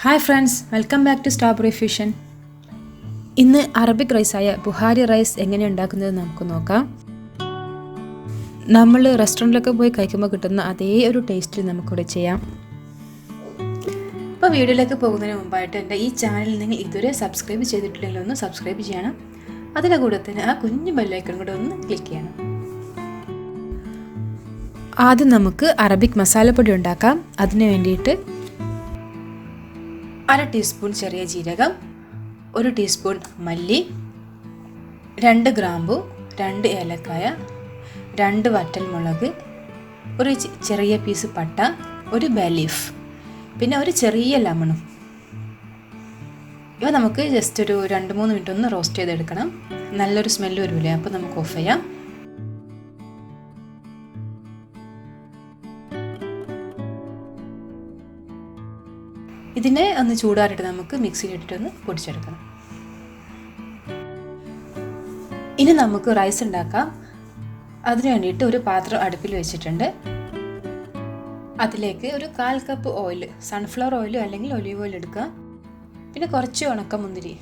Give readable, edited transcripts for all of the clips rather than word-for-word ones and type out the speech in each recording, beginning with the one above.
Hi friends, welcome back to Strawberry Fusion. ഇന്ന് Arabic റൈസായ Bukhari rice എങ്ങനെ ഉണ്ടാക്കുന്നത് നമുക്ക് നോക്കാം. നമ്മൾ റെസ്റ്റോറൻറ്റിലൊക്കെ പോയി കഴിക്കുമ്പോൾ കിട്ടുന്ന അതേ ഒരു ടേസ്റ്റിൽ നമുക്കിവിടെ ചെയ്യാം. അപ്പോൾ വീഡിയോയിലേക്ക് പോകുന്നതിന് മുമ്പായിട്ട് എൻ്റെ ഈ ചാനൽ നിങ്ങൾ ഇതുവരെ സബ്സ്ക്രൈബ് ചെയ്തിട്ടില്ലെങ്കിൽ ഒന്ന് സബ്സ്ക്രൈബ് ചെയ്യണം. അതിൻ്റെ കൂടെ തന്നെ ആ കുഞ്ഞു ബെല്ലൈക്കൺ കൂടെ ഒന്ന് ക്ലിക്ക് ചെയ്യണം. ആദ്യം നമുക്ക് അറബിക് മസാലപ്പൊടി ഉണ്ടാക്കാം. അതിന് വേണ്ടിയിട്ട് 1/2 ടീസ്പൂൺ ചെറിയ ജീരകം, 1 ടീസ്പൂൺ മല്ലി, 2 ഗ്രാമ്പു, 2 ഏലക്കായ, 2 വറ്റൽമുളക്, ഒരു ചെറിയ പീസ് പട്ട, ഒരു ബേ ലീഫ്, പിന്നെ ഒരു ചെറിയ ലെമണും. ഇവ നമുക്ക് ജസ്റ്റ് ഒരു 2-3 മിനിറ്റ് ഒന്ന് റോസ്റ്റ് ചെയ്തെടുക്കണം. നല്ലൊരു സ്മെല്ല് വരില്ലേ, അപ്പോൾ നമുക്ക് ഓഫ് ചെയ്യാം. ഇതിനെ ഒന്ന് ചൂടാറിയിട്ട് നമുക്ക് മിക്സിയിലിട്ടിട്ടൊന്ന് പൊടിച്ചെടുക്കണം. ഇനി നമുക്ക് റൈസ് ഉണ്ടാക്കാം. അതിന് വേണ്ടിയിട്ട് ഒരു പാത്രം അടുപ്പിൽ വെച്ചിട്ടുണ്ട്. അതിലേക്ക് ഒരു 1/4 കപ്പ് ഓയിൽ, സൺഫ്ലവർ ഓയിൽ അല്ലെങ്കിൽ ഒലീവ് ഓയിൽ എടുക്കുക. പിന്നെ കുറച്ച് ഉണക്കമുന്തിരി,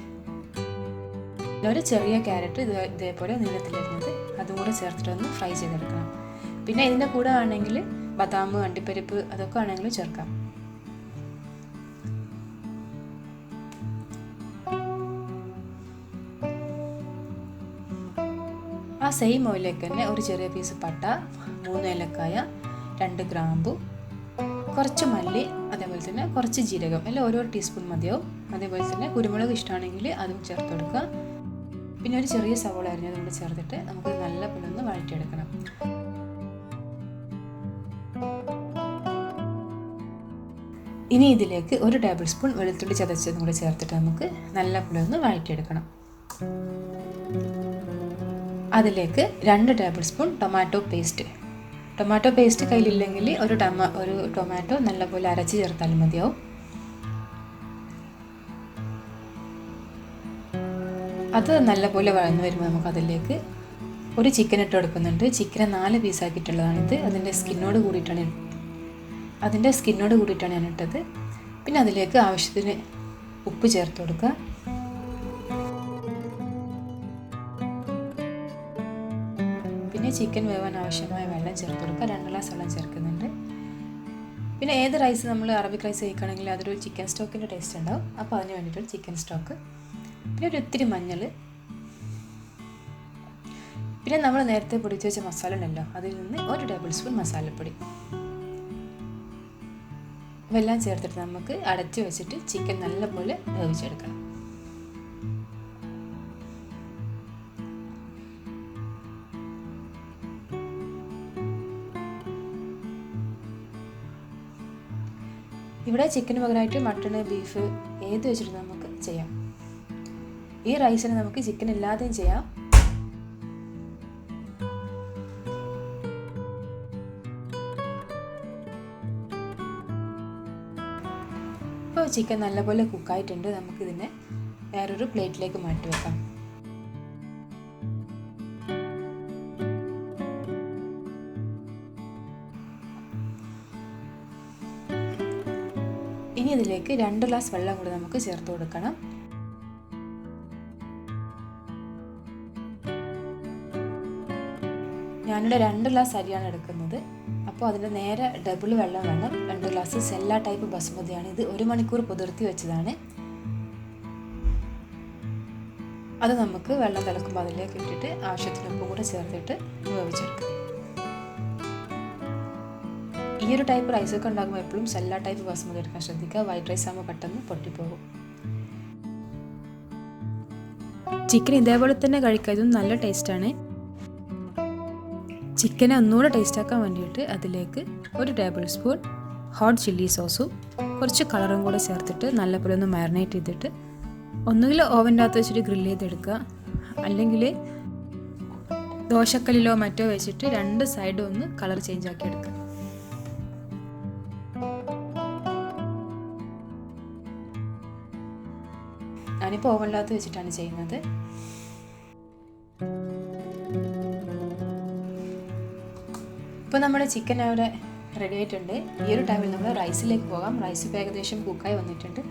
പിന്നെ ഒരു ചെറിയ ക്യാരറ്റ് ഇതേപോലെ നീളത്തിലിരുന്നത് അതും കൂടെ ചേർത്തിട്ടൊന്ന് ഫ്രൈ ചെയ്തെടുക്കണം. പിന്നെ ഇതിൻ്റെ കൂടെ ആണെങ്കിൽ ബദാം, അണ്ടിപ്പരിപ്പ് അതൊക്കെ ആണെങ്കിലും ചേർക്കാം. ആ സെയിം ഓയിലേക്ക് തന്നെ ഒരു ചെറിയ പീസ് പട്ട, 3 ഏലക്കായ, 2 ഗ്രാമ്പു, കുറച്ച് മല്ലി, അതേപോലെ തന്നെ കുറച്ച് ജീരകം, എല്ലാം ഓരോ ടീസ്പൂൺ മതിയാവും. അതേപോലെ തന്നെ കുരുമുളക് ഇഷ്ടമാണെങ്കിൽ അതും ചേർത്ത് കൊടുക്കുക. പിന്നെ ഒരു ചെറിയ സവോള അരിഞ്ഞത് കൂടി ചേർത്തിട്ട് നമുക്ക് നല്ല പോലെ ഒന്ന് വഴറ്റിയെടുക്കണം. ഇനി ഇതിലേക്ക് 1 ടേബിൾ സ്പൂൺ വെളുത്തുള്ളി ചതച്ചതും കൂടി ചേർത്തിട്ട് നമുക്ക് നല്ല പോലെ ഒന്ന് വഴറ്റിയെടുക്കണം. അതിലേക്ക് 2 ടേബിൾ സ്പൂൺ ടൊമാറ്റോ പേസ്റ്റ് കയ്യിലില്ലെങ്കിൽ ഒരു ടൊമാറ്റോ നല്ലപോലെ അരച്ച് ചേർത്താലും മതിയാവും. അത് നല്ലപോലെ വഴന്നു വരുമ്പോൾ നമുക്ക് അതിലേക്ക് ഒരു ചിക്കൻ ഇട്ട് കൊടുക്കുന്നുണ്ട്. ചിക്കനെ 4 പീസാക്കിയിട്ടുള്ളതാണിത്. അതിൻ്റെ സ്കിന്നോട് കൂടിയിട്ടാണ് ഞാൻ ഇട്ടത്. പിന്നെ അതിലേക്ക് ആവശ്യത്തിന് ഉപ്പ് ചേർത്ത് കൊടുക്കുക. പിന്നെ ചിക്കൻ വേവാൻ ആവശ്യമായ വെള്ളം ചേർത്ത് കൊടുക്കുക. 2 ഗ്ലാസ് വെള്ളം ചേർക്കുന്നുണ്ട്. പിന്നെ ഏത് റൈസ് നമ്മൾ അറബിക് റൈസ് കഴിക്കുകയാണെങ്കിൽ അതൊരു ചിക്കൻ സ്റ്റോക്കിൻ്റെ ടേസ്റ്റ് ഉണ്ടാവും. അപ്പോൾ അതിന് വേണ്ടിയിട്ടൊരു ചിക്കൻ സ്റ്റോക്ക്, പിന്നെ ഒരു ഇത്തിരി മഞ്ഞൾ, പിന്നെ നമ്മൾ നേരത്തെ പൊടിച്ച് വെച്ച മസാല ഉണ്ടല്ലോ അതിൽ നിന്ന് 1 ടേബിൾ സ്പൂൺ മസാലപ്പൊടി, ഇവയെല്ലാം ചേർത്തിട്ട് നമുക്ക് അടച്ചു വെച്ചിട്ട് ചിക്കൻ നല്ലപോലെ വേവിച്ചെടുക്കണം. ഇവിടെ ചിക്കന് പകരമായിട്ട് മട്ടൺ, ബീഫ് ഏത് വെച്ചിട്ട് നമുക്ക് ചെയ്യാം. ഈ റൈസിന് നമുക്ക് ചിക്കൻ ഇല്ലാതെയും ചെയ്യാം. ഇപ്പോൾ ചിക്കൻ നല്ലപോലെ കുക്കായിട്ടുണ്ട്. നമുക്കിതിനെ വേറൊരു പ്ലേറ്റിലേക്ക് മാറ്റി വെക്കാം. ഇനി ഇതിലേക്ക് 2 ഗ്ലാസ് വെള്ളം കൂടി നമുക്ക് ചേർത്ത് കൊടുക്കണം. ഞാനിവിടെ 2 ഗ്ലാസ് അരിയാണ് എടുക്കുന്നത്. അപ്പോൾ അതിൻ്റെ നേരെ ഡബിൾ വെള്ളം വേണം. 2 ഗ്ലാസ് സെല്ല ടൈപ്പ് ബസ്മതിയാണ്. ഇത് 1 മണിക്കൂർ കുതിർത്തി വെച്ചതാണ്. അത് നമുക്ക് വെള്ളം തിളക്കുമ്പോൾ അതിലേക്ക് ഇട്ടിട്ട് ആവശ്യത്തിന് ഉപ്പും കൂടെ ചേർത്തിട്ട് വേവിച്ചെടുക്കാം. ഈ ഒരു ടൈപ്പ് റൈസൊക്കെ ഉണ്ടാകുമ്പോൾ എപ്പോഴും സെല്ല ടൈപ്പ് ബസ്മതി എടുക്കാൻ ശ്രദ്ധിക്കുക. വൈറ്റ് റൈസ് ആകുമ്പോൾ പെട്ടെന്ന് പൊട്ടിപ്പോകും. ചിക്കൻ ഇതേപോലെ തന്നെ കഴിക്കാതും നല്ല ടേസ്റ്റാണ്. ചിക്കനെ ഒന്നുകൂടെ ടേസ്റ്റാക്കാൻ വേണ്ടിയിട്ട് അതിലേക്ക് 1 ടേബിൾ സ്പൂൺ ഹോട്ട് ചില്ലി സോസും കുറച്ച് കളറും കൂടെ ചേർത്തിട്ട് നല്ലപോലെ ഒന്ന് മാരിനേറ്റ് ചെയ്തിട്ട് ഒന്നുകിൽ ഓവൻ്റെ അകത്ത് വെച്ചിട്ട് ഗ്രില്ല് ചെയ്തെടുക്കുക, അല്ലെങ്കിൽ ദോശക്കല്ലിലോ മറ്റോ വെച്ചിട്ട് 2 സൈഡും ഒന്ന് കളർ ചേഞ്ച് ആക്കി എടുക്കുക. ഞാനിപ്പോൾ ഓവനിനകത്ത് വെച്ചിട്ടാണ് ചെയ്യുന്നത്. ഇപ്പോൾ നമ്മുടെ ചിക്കൻ അവിടെ റെഡി ആയിട്ടുണ്ട്. ഈ ഒരു ടൈമിൽ നമ്മൾ റൈസിലേക്ക് പോകാം. റൈസ് ഇപ്പോൾ ഏകദേശം കുക്കായി വന്നിട്ടുണ്ട്.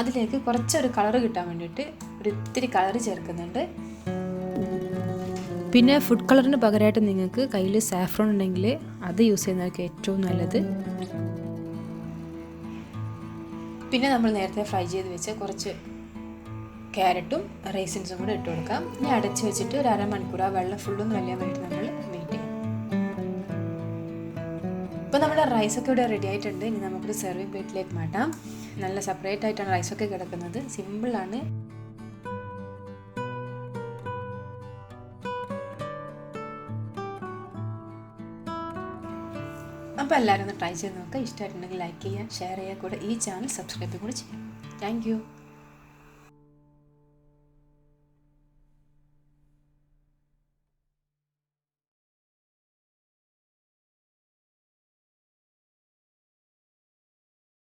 അതിലേക്ക് കുറച്ചൊരു കളറ് കിട്ടാൻ വേണ്ടിയിട്ട് ഒരു ഇത്തിരി കളറ് ചേർക്കുന്നുണ്ട്. പിന്നെ ഫുഡ് കളറിന് പകരമായിട്ട് നിങ്ങൾക്ക് കയ്യിൽ സാഫ്രോൺ ഉണ്ടെങ്കിൽ അത് യൂസ് ചെയ്യുന്നതൊക്കെ ഏറ്റവും നല്ലത്. പിന്നെ നമ്മൾ നേരത്തെ ഫ്രൈ ചെയ്ത് വെച്ച കുറച്ച് ക്യാരറ്റും റൈസിൻസും കൂടെ ഇട്ട് കൊടുക്കാം. ഇനി അടച്ച് വെച്ചിട്ട് ഒരു അരമണിക്കൂർ ആ വെള്ളം ഫുള്ളൊന്ന് വലിയാൻ വേണ്ടിയിട്ട് നമ്മൾ വെയിറ്റ് ചെയ്യും. ഇപ്പോൾ നമ്മുടെ റൈസൊക്കെ ഇവിടെ റെഡി ആയിട്ടുണ്ട്. ഇനി നമുക്കൊരു സെർവിങ് പ്ലേറ്റിലേക്ക് മാറ്റാം. നല്ല സെപ്പറേറ്റ് ആയിട്ടാണ് റൈസൊക്കെ കിടക്കുന്നത്. സിമ്പിളാണ്. അപ്പോൾ എല്ലാവരും ഒന്ന് ട്രൈ ചെയ്ത് നോക്കുക. ഇഷ്ടമായിട്ടുണ്ടെങ്കിൽ ലൈക്ക് ചെയ്യുക, ഷെയർ ചെയ്യുക, കൂടെ ഈ ചാനൽ സബ്സ്ക്രൈബ് കൂടെ ചെയ്യാം. Thank you.